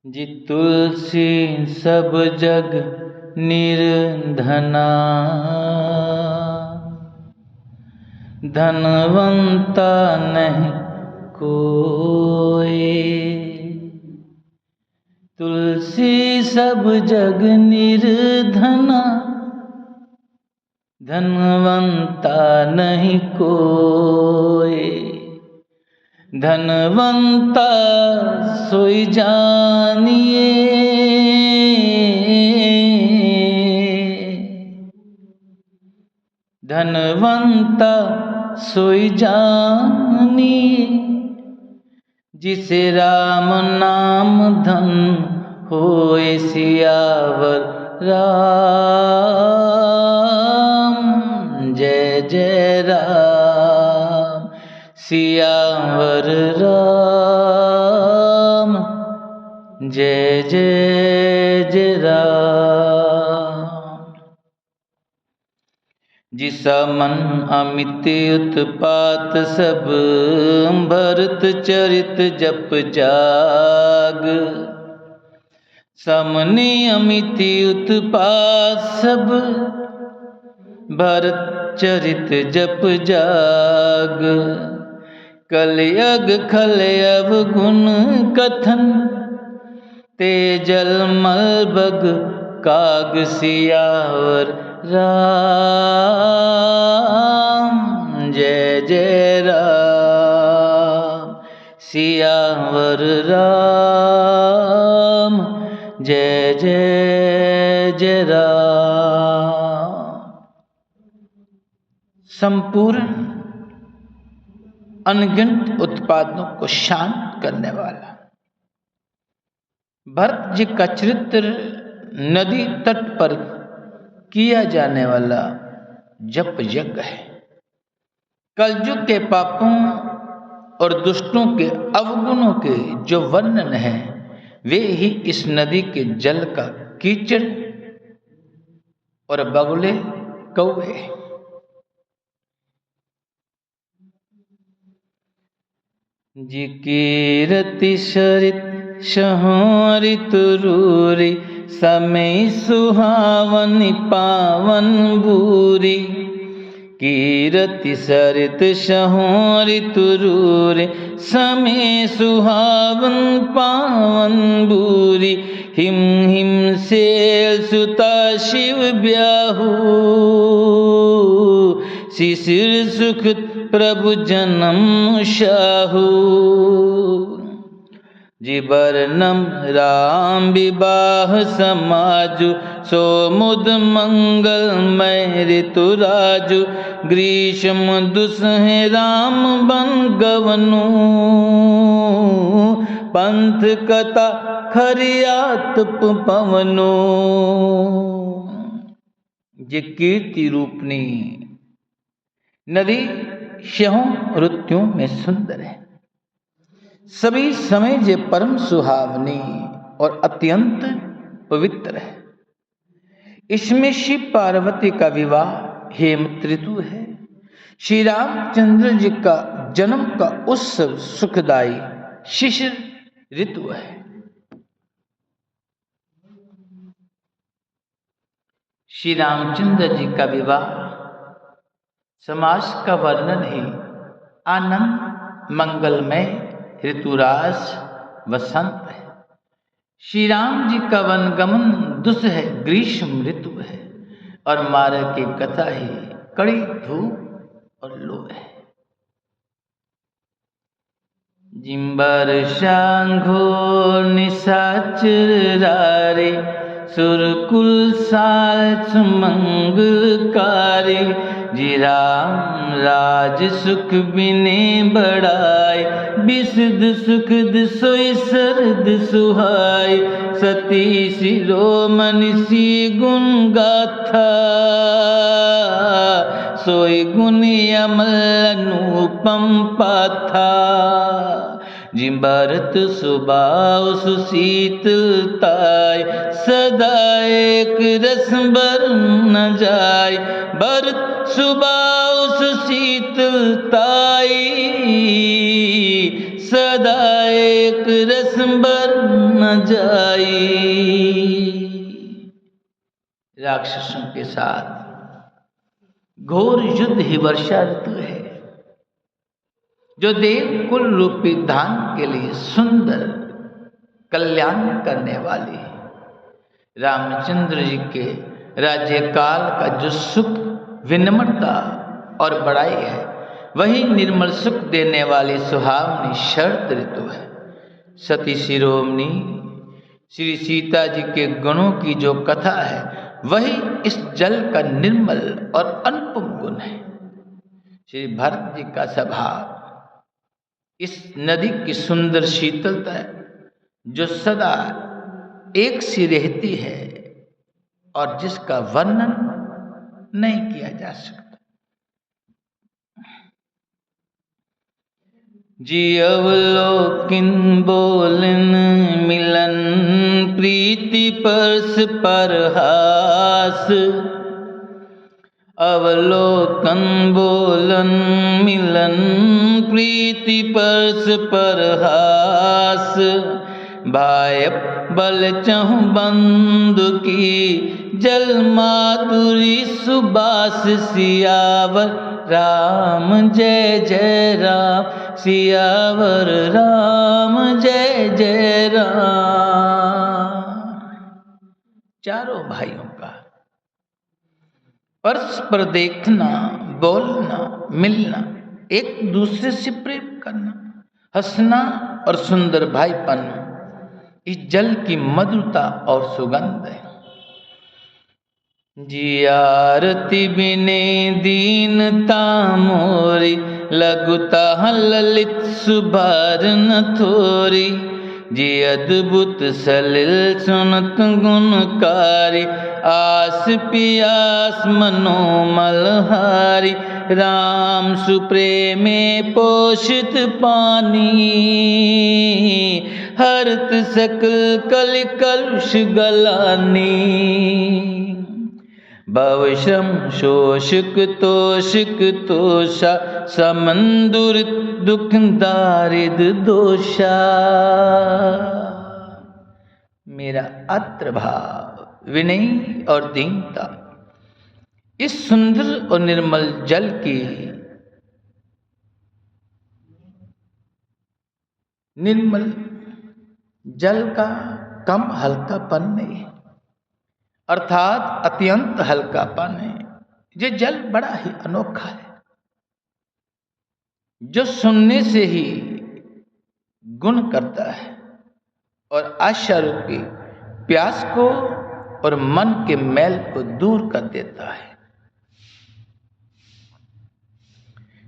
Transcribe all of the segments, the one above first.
जी तुलसी सब जग निर्धना, धनवंता नहीं कोई। तुलसी सब जग निर्धना, धनवंता नहीं कोई। धनवंता सोई जानिए, धनवंता सोई जानिए। जिसे राम नाम धन होए सियावर राम, जय जय राम सियावर राम, जय जय जय राम। जिसा मन अमित उत्पात सब, भरत चरित जप जाग। समनि अमित उत्पात सब, भरत चरित जप जाग। कलयग खलयव गुण कथन, तेजल मल बग काग सियावर राम, जय जय राम सियावर राम, जय जय जय राम। संपूर्ण अनगिनत उत्पादों को शांत करने वाला भरत जी का चरित्र नदी तट पर किया जाने वाला जप यज्ञ है। कलयुग के पापों और दुष्टों के अवगुणों के जो वर्णन है, वे ही इस नदी के जल का कीचड़ और बगुले कौवे। जी कीरति सरित सहोरित रूरी, समय सुहावन पावन बूरी। कीरति सरित सहोरित रूरी, समय सुहावन पावन बूरी। हिम हिम सेल सुता शिव ब्याहू, शिशिर सुख प्रभु जन्म शाहू। जीवरनम राम विवाह समाजु, सोमुद मंगलमय ऋतुराजु। ग्रीष्म दुसहे राम बन गवनु, पंथ कथा खरियात पवनु। ये कीर्ति रूपनी नदी शहों ऋतुओं में सुंदर है, सभी समय जे परम सुहावनी और अत्यंत पवित्र है। इसमें शिव पार्वती का विवाह हेमंत ऋतु है। श्री रामचंद्र जी का जन्म का उत्सव सुखदायी शिशिर ऋतु है। श्री रामचंद्र जी का विवाह समाज का वर्णन ही आनंद मंगलमय ऋतुराज वसंत है। श्री राम जी का वनगमन दुस्सह ग्रीष्म ऋतु है और मार्ग की कथा ही कड़ी धूप और लो है। जिम्बर शांघो निशाचर रारे, सुरकुल साल सुमंगलकारी। जी राम राज सुख बिने बढ़ाए, बिसद सुखद सोई सरद सुहाय। सती शिरोमणि सी गुण गाथा, सोई गुण अमल अनुपम पाथा। जी भरत सुबाव सुशीतलताय, सदा एक रस बर न जाय। भरत सुबाव सुशीतलताय, सदा एक रस बर न जाई। राक्षसों के साथ घोर युद्ध ही वर्षा ऋतु है, जो देव कुल रूपी धान के लिए सुंदर कल्याण करने वाली है। रामचंद्र जी के राज्यकाल का जो सुख, विनम्रता और बड़ाई है, वही निर्मल सुख देने वाली सुहावनी शरद ऋतु है। सती शिरोमणि श्री सीता जी के गुणों की जो कथा है, वही इस जल का निर्मल और अनुपम गुण है। श्री भरत जी का स्वभाव इस नदी की सुंदर शीतलता है, जो सदा एक सी रहती है और जिसका वर्णन नहीं किया जा सकता। जी अवलोकिन बोलन मिलन, प्रीति परस परहास। अवलोकन बोलन मिलन, प्रीति परस परहास। भाय बल चहु बंधु की, जल माधुरी सुबास। सियावर राम जय जय राम, सियावर राम जय जय राम। चारों भाइयों का परस्पर देखना, बोलना, मिलना, एक दूसरे से प्रेम करना, हंसना और सुंदर भाईपन, इस जल की मधुरता और सुगंध है। जी आरती बिने दीनता मोरी, लघुता ललित सुभार न थोरी। जी अद्भुत सलिल सुनत गुणकारी, आस पियास मनोमल हारी। राम सुप्रेमे पोषित पानी, हरत सकल कल कलुष गलानी। भवश्रम शोषक तोषक तोषा, समंदुर दुख दारिद दोषा। मेरा अत्र भाव विनय और दीनता इस सुंदर और निर्मल जल की निर्मल जल का कम हल्कापन नहीं है, अर्थात अत्यंत हल्कापन है। ये जल बड़ा ही अनोखा है, जो सुनने से ही गुण करता है और आशा रूपी प्यास को और मन के मैल को दूर कर देता है।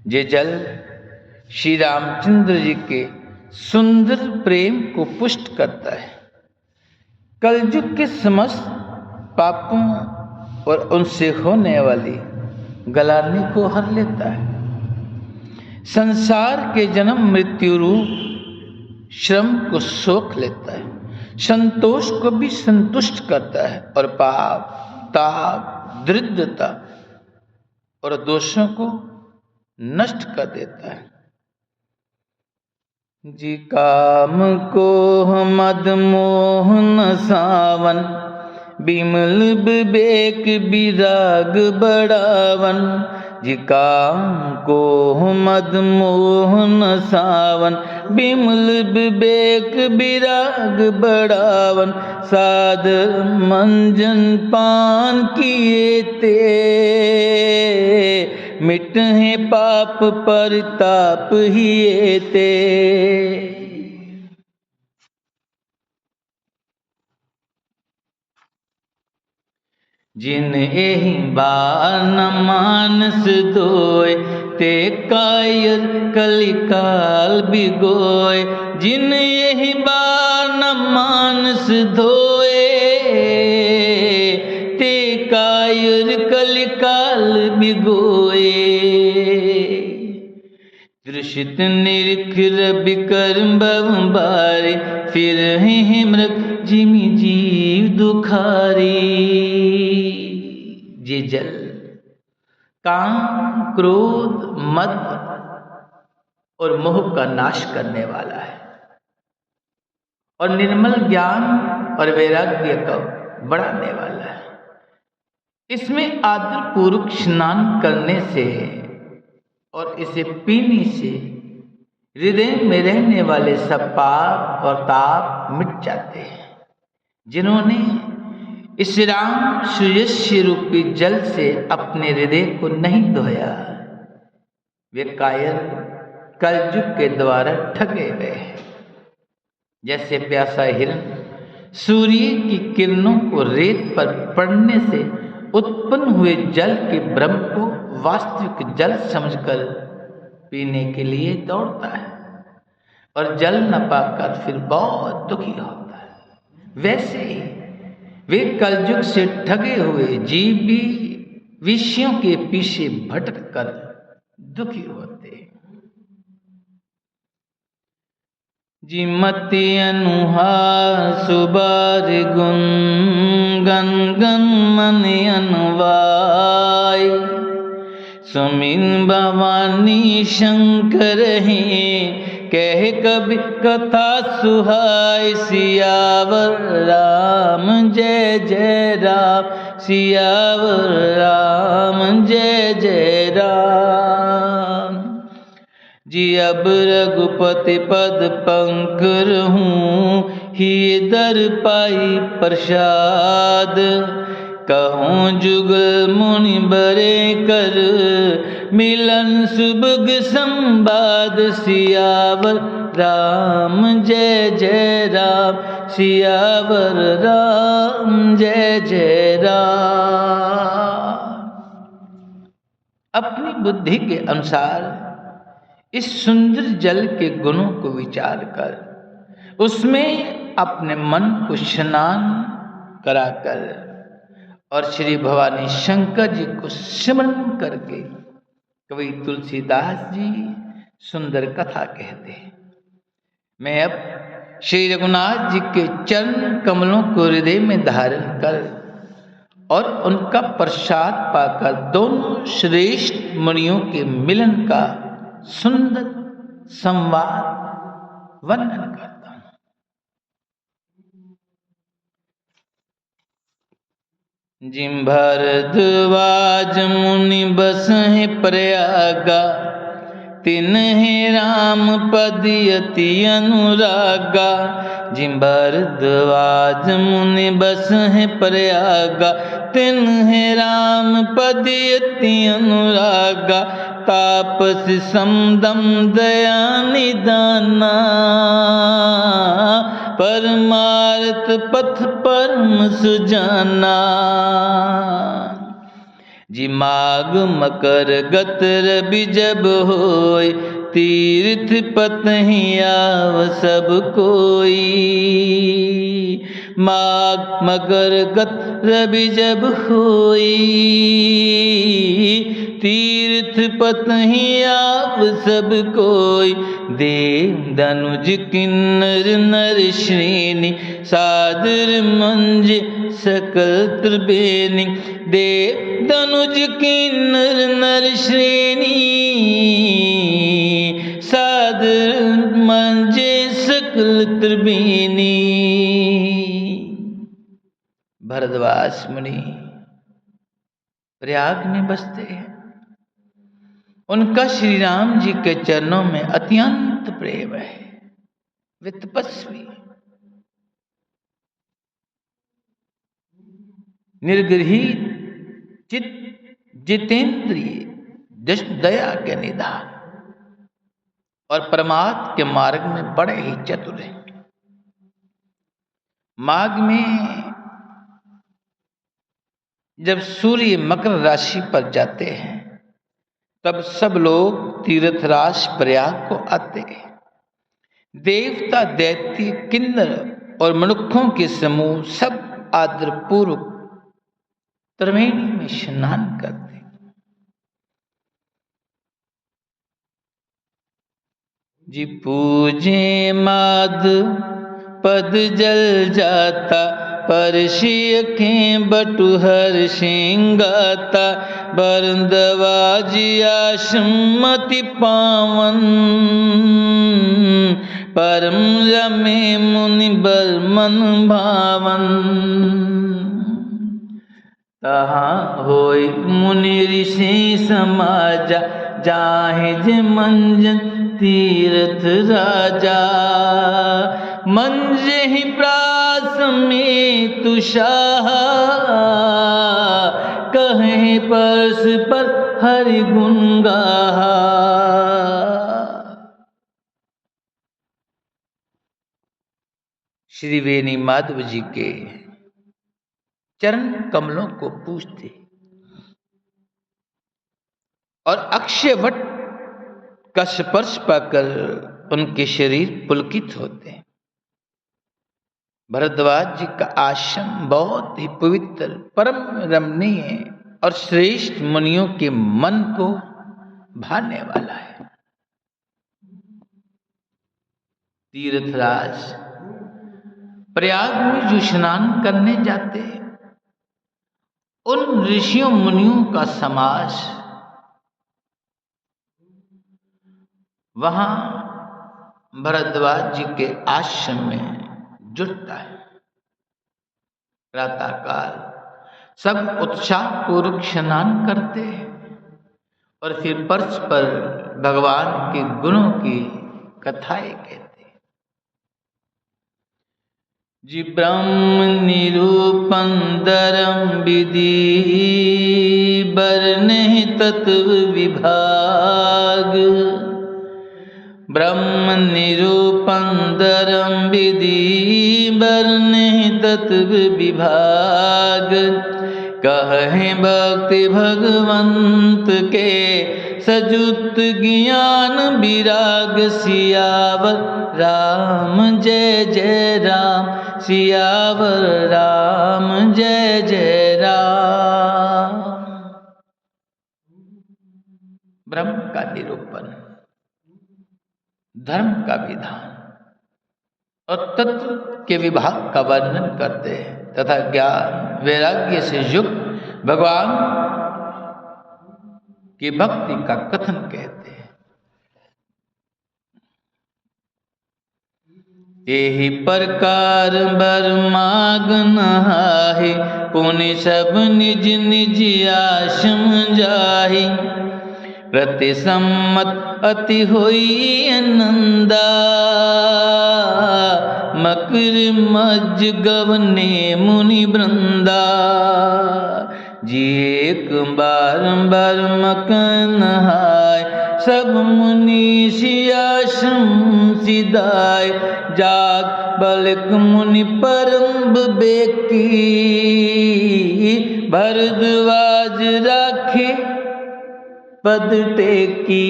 ये जल श्री रामचंद्र जी के सुंदर प्रेम को पुष्ट करता है, कलयुग के समस्त पापों और उनसे होने वाली गलानी को हर लेता है, संसार के जन्म मृत्यु रूप श्रम को सोख लेता है, संतोष को भी संतुष्ट करता है और पाप, ताप, दरिद्रता और दोषों को नष्ट कर देता है। जी काम को मद मोह न सावन, बिमल विवेक विराग बढ़ावन। जी काम को मद मोह न सावन, बिमल विवेक विराग बढ़ावन। साध मंजन पान किए ते, मिटहे पाप परिताप हिए ते। जिन एहि बार न मानस धोए, ते कायर कलिकाल बिगोए। जिन एहि बार न मानस धोए, ते कायर कलिकाल बिगोए। दृशित निरख रवि कर्म भव बारे, फिर हैं मृग जिमि जीव दुखारी। ये जल काम, क्रोध, मद और मोह का नाश करने वाला है और निर्मल ज्ञान और वैराग्य को बढ़ाने वाला है। इसमें आदर पूर्वक स्नान करने से और इसे पीने से हृदय में रहने वाले सब पाप और ताप मिट जाते हैं। जिन्होंने इस राम सुयस्य रूपी जल से अपने हृदय को नहीं धोया, वे कायर कलयुग के द्वारा ठगे गए हैं। जैसे प्यासा हिरण सूर्य की किरणों को रेत पर पड़ने से उत्पन्न हुए जल के ब्रह्म को वास्तविक जल समझकर पीने के लिए दौड़ता है और जल न पाकर फिर बहुत दुखी होता है, वैसे ही वे कलयुग से ठगे हुए जीव भी विषयों के पीछे भटक कर दुखी होते हैं। जिमति अनुहार सुबार गुण गन गन मन अनुवाय, सुमिन भवानी शंकर हैं कह कभी कथा सुहाय। सियावर राम जय जय राम, सियावर राम जय जय राम। जी अब रघुपति पद पंकर हूँ, ही दर पाई प्रसाद। कहूँ जुगल मुनि बरे कर, मिलन सुबग संवाद। सियावर राम जय जय राम, सियावर राम जय जय राम। अपनी बुद्धि के अनुसार इस सुंदर जल के गुणों को विचार कर उसमें अपने मन को स्नान कराकर और श्री भवानी शंकर जी को स्मरण करके कवि तुलसीदास जी सुंदर कथा कहते हैं। मैं अब श्री रघुनाथ जी के चरण कमलों को हृदय में धारण कर और उनका प्रसाद पाकर दोनों श्रेष्ठ मुनियों के मिलन का सुंदर संवाद वर्णन करता हूं। जिम भरद्वाज मुनि बसहि प्रयागा, तिन्हि राम पद अति अनुरागा। जिम भरद्वाज मुनि बसहि प्रयागा, तिन्हि राम पद अति अनुरागा। तापस समदम दया निदाना, परमार्थ पथ परम सुजाना। जी माघ मकर गत रवि जब होय, तीर्थ पतहि आव सब कोई। माघ मकर गत रवि जब होई, तीर्थ पतहि आव सब कोई। देव दनुज किन्नर नर श्रेणी, सादर मंज सकल त्रिवेणी। देव दनुज किन्नर नर श्रेणी, सादर मंज सकल त्रिवेणी। भरद्वाज मुनि प्रयाग में बसते हैं। उनका श्री राम जी के चरणों में अत्यंत प्रेम है। वे तपस्वी, निर्गृहीत चित, जितेंद्रिय, दया के निधान और परमात्मा के मार्ग में बड़े ही चतुर हैं। माघ में जब सूर्य मकर राशि पर जाते हैं तब सब लोग तीर्थराज प्रयाग को आते हैं। देवता, दैत्य, किन्नर और मनुक्खों के समूह सब आदर पूर्वक त्रिवेणी में स्नान करते। जी पूजे माद पद जल जाता, परशियखें बटुहर सिंगाता बरदवाजिया सम्मति पावन परम रमे मुनि बर मन भावन तहाँ होय मुनि ऋषि समाजा जाहि जे मंजन तीर्थ राजा मंजहि प्रास में तुषाहा कहे परस पर हरि गुण गाहा। श्री वेणी माधव जी के चरण कमलों को पूजते और अक्षय वट का स्पर्श पाकर उनके शरीर पुलकित होते हैं। भरद्वाज जी का आश्रम बहुत ही पवित्र, परम रमणीय और श्रेष्ठ मुनियों के मन को भाने वाला है। तीर्थराज प्रयाग में जो स्नान करने जाते हैं उन ऋषियों मुनियों का समाज वहां भरद्वाज जी के आश्रम में जुटता है। प्रातःकाल सब उत्साह पूर्वक स्नान करते हैं और फिर फर्श पर भगवान के गुणों की कथाएं कहते हैं। जी ब्रह्म निरूपण धर्म विधि बरने तत्व विभाग ब्रह्म निरूपण धर्म विधि बरने तत्व विभाग कहे भक्ति भगवंत के सजुत ज्ञान विराग सियावर राम जय जय राम सियावर राम जय जय राम। ब्रह्म का निरूपण, धर्म का विधान और तत्व के विभाग का वर्णन करते हैं तथा ज्ञान वैराग्य से युक्त भगवान की भक्ति का कथन कहते हैं। यही प्रकार बर माग नहाहि पुनि सब निज निज आश्रम जाहि प्रति सम्मत अति होई आनंदा मकर मज गवने मुनि वृंदा जी एक बार मकन हाय सब मुनि सियाश्रम सिदाय जाग बलक मुनि परम बेकी भरद्वाज राखे पद टेकी।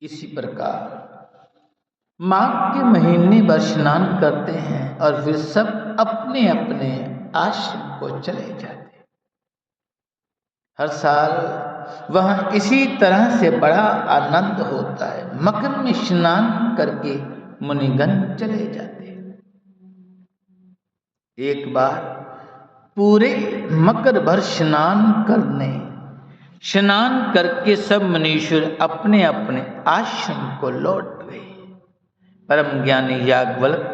इसी प्रकार माघ के महीने भर स्नान करते हैं और फिर सब अपने अपने आश्रम को चले जाते। हर साल वहाँ इसी तरह से बड़ा आनंद होता है। मकर में स्नान करके मुनिगण चले जाते। एक बार पूरे मकर भर स्नान करके सब मुनीश्वर अपने अपने आश्रम को लौट गए। परम ज्ञानी याज्ञवल्क्य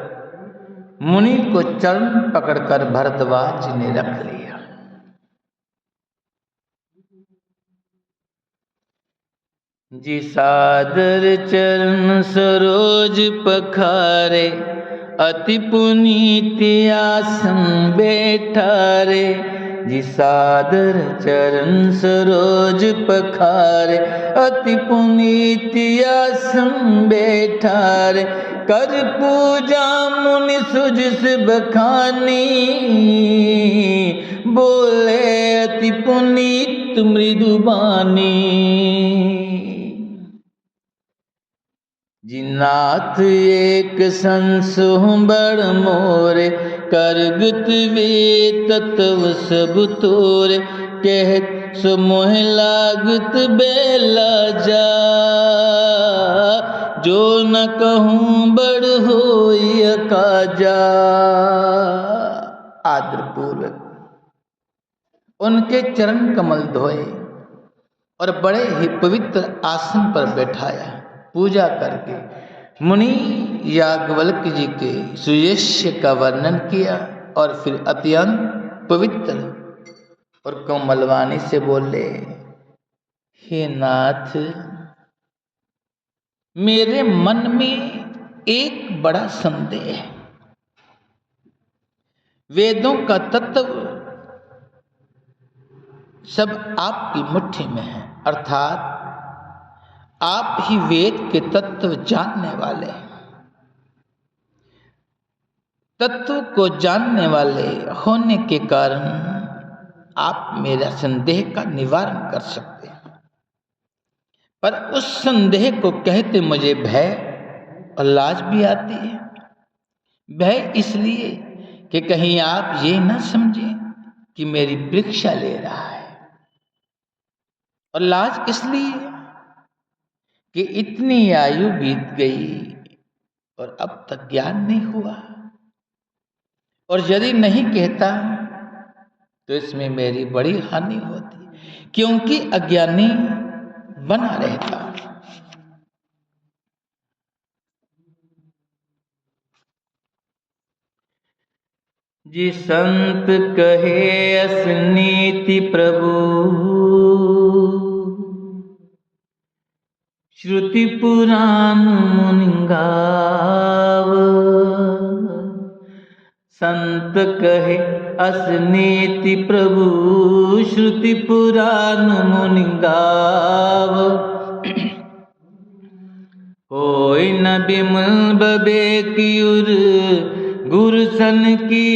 मुनि को चरण पकड़कर भरद्वाज ने रख लिया। जी सादर चरण सरोज पखारे अति पुनीत आसन बैठारे जी सादर चरण सरोज पखारे अति पुनीत आसन बैठारे कर पूजा मुनि सुजस बखानी बोले अति पुनीत मृदुबानी जिनाथ एक संसोह बड़ मोरे करगत वे तत्व सब तोरे कहत सो मोह लागत बेला जा जो न कहूँ बड़ होई काजा। आदरपूर्वक उनके चरण कमल धोए और बड़े ही पवित्र आसन पर बैठाया। पूजा करके मुनि याज्ञवल्क्य जी के सुयश का वर्णन किया और फिर अत्यंत पवित्र और कोमलवाणी से बोले, हे नाथ, मेरे मन में एक बड़ा संदेह है। वेदों का तत्व सब आपकी मुट्ठी में है, अर्थात आप ही वेद के तत्व जानने वाले हैं। तत्व को जानने वाले होने के कारण आप मेरा संदेह का निवारण कर सकते हैं। पर उस संदेह को कहते मुझे भय और लाज भी आती है। भय इसलिए कि कहीं आप ये न समझें कि मेरी परीक्षा ले रहा है, और लाज इसलिए कि इतनी आयु बीत गई और अब तक ज्ञान नहीं हुआ, और यदि नहीं कहता तो इसमें मेरी बड़ी हानि होती, क्योंकि अज्ञानी बना रहता। जी संत कहे असनीति प्रभु, श्रुति पुराण मुनि गाव। संत कहे असनीति प्रभु, श्रुति पुराण मुनि गाव। कोई न बिमल बबेकियुर, गुरु सन की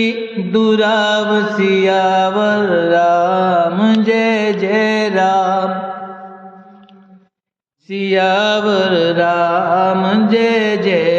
दुराव। सियावर राम जय जय राम, सियावर राम जय जय